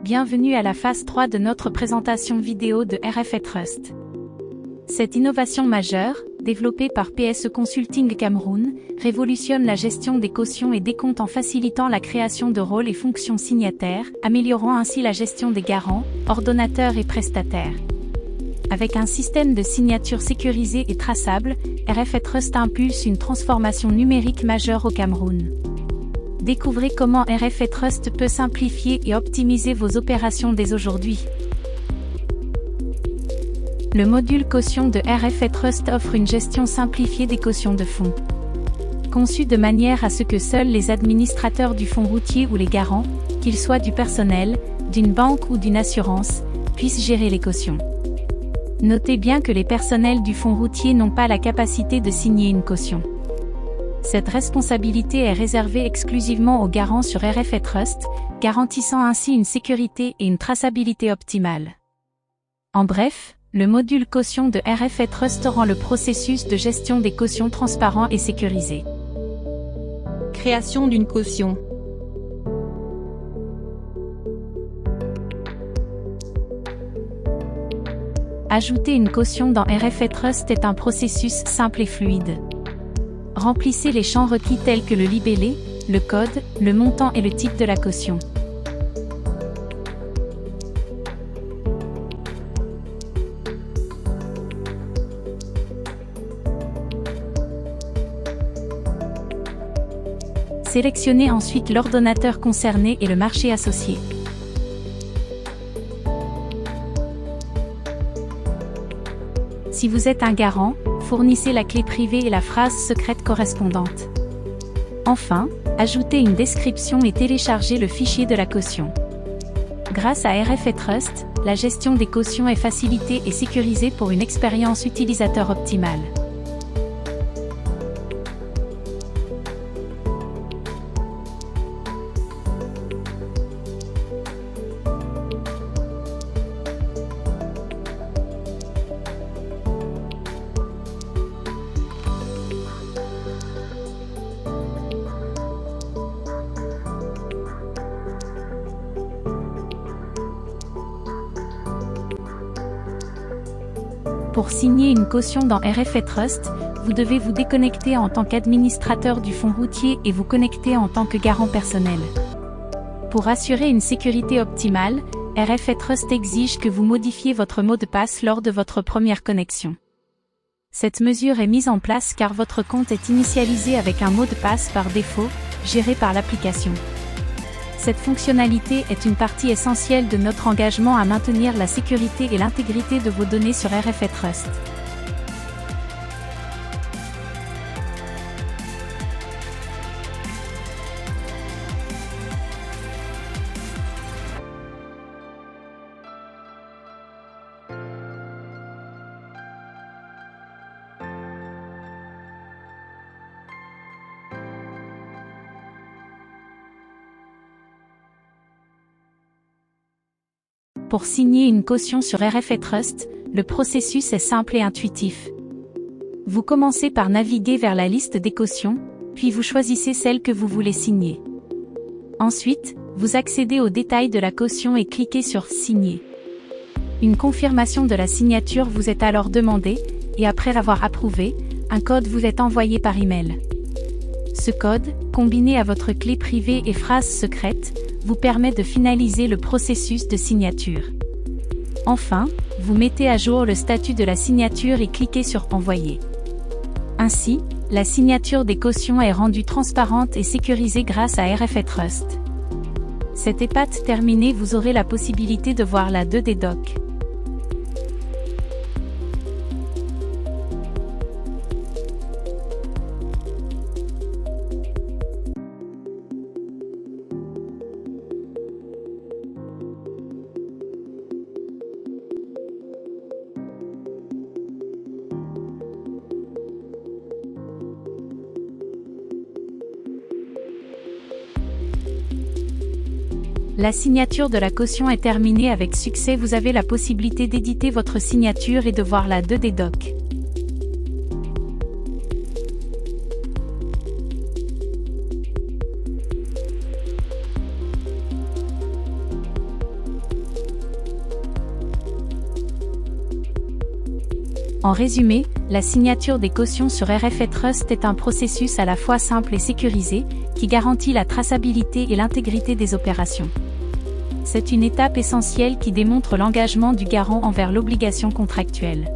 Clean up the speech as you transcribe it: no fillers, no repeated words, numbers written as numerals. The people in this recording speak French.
Bienvenue à la phase 3 de notre présentation vidéo de RFA Trust. Cette innovation majeure, développée par PSE Consulting Cameroun, révolutionne la gestion des cautions et décomptes en facilitant la création de rôles et fonctions signataires, améliorant ainsi la gestion des garants, ordonnateurs et prestataires. Avec un système de signature sécurisé et traçable, RFA Trust impulse une transformation numérique majeure au Cameroun. Découvrez comment RFA Trust peut simplifier et optimiser vos opérations dès aujourd'hui. Le module caution de RFA Trust offre une gestion simplifiée des cautions de fonds. Conçu de manière à ce que seuls les administrateurs du fonds routier ou les garants, qu'ils soient du personnel, d'une banque ou d'une assurance, puissent gérer les cautions. Notez bien que les personnels du fonds routier n'ont pas la capacité de signer une caution. Cette responsabilité est réservée exclusivement aux garants sur RFA Trust, garantissant ainsi une sécurité et une traçabilité optimale. En bref, le module caution de RFA Trust rend le processus de gestion des cautions transparent et sécurisé. Création d'une caution. Ajouter une caution dans RFA Trust est un processus simple et fluide. Remplissez les champs requis tels que le libellé, le code, le montant et le type de la caution. Sélectionnez ensuite l'ordonnateur concerné et le marché associé. Si vous êtes un garant, fournissez la clé privée et la phrase secrète correspondante. Enfin, ajoutez une description et téléchargez le fichier de la caution. Grâce à RFA Trust, la gestion des cautions est facilitée et sécurisée pour une expérience utilisateur optimale. Pour signer une caution dans RFA Trust, vous devez vous déconnecter en tant qu'administrateur du fonds routier et vous connecter en tant que garant personnel. Pour assurer une sécurité optimale, RFA Trust exige que vous modifiez votre mot de passe lors de votre première connexion. Cette mesure est mise en place car votre compte est initialisé avec un mot de passe par défaut, géré par l'application. Cette fonctionnalité est une partie essentielle de notre engagement à maintenir la sécurité et l'intégrité de vos données sur RFA Trust. Pour signer une caution sur RFA Trust, le processus est simple et intuitif. Vous commencez par naviguer vers la liste des cautions, puis vous choisissez celle que vous voulez signer. Ensuite, vous accédez aux détails de la caution et cliquez sur « Signer ». Une confirmation de la signature vous est alors demandée, et après avoir approuvé, un code vous est envoyé par email. Ce code, combiné à votre clé privée et phrase secrète, vous permet de finaliser le processus de signature. Enfin, vous mettez à jour le statut de la signature et cliquez sur « Envoyer ». Ainsi, la signature des cautions est rendue transparente et sécurisée grâce à RFA Trust. Cette étape terminée, vous aurez la possibilité de voir la 2D doc. La signature de la caution est terminée avec succès. Vous avez la possibilité d'éditer votre signature et de voir la 2D doc. En résumé, la signature des cautions sur RFA Trust est un processus à la fois simple et sécurisé, qui garantit la traçabilité et l'intégrité des opérations. C'est une étape essentielle qui démontre l'engagement du garant envers l'obligation contractuelle.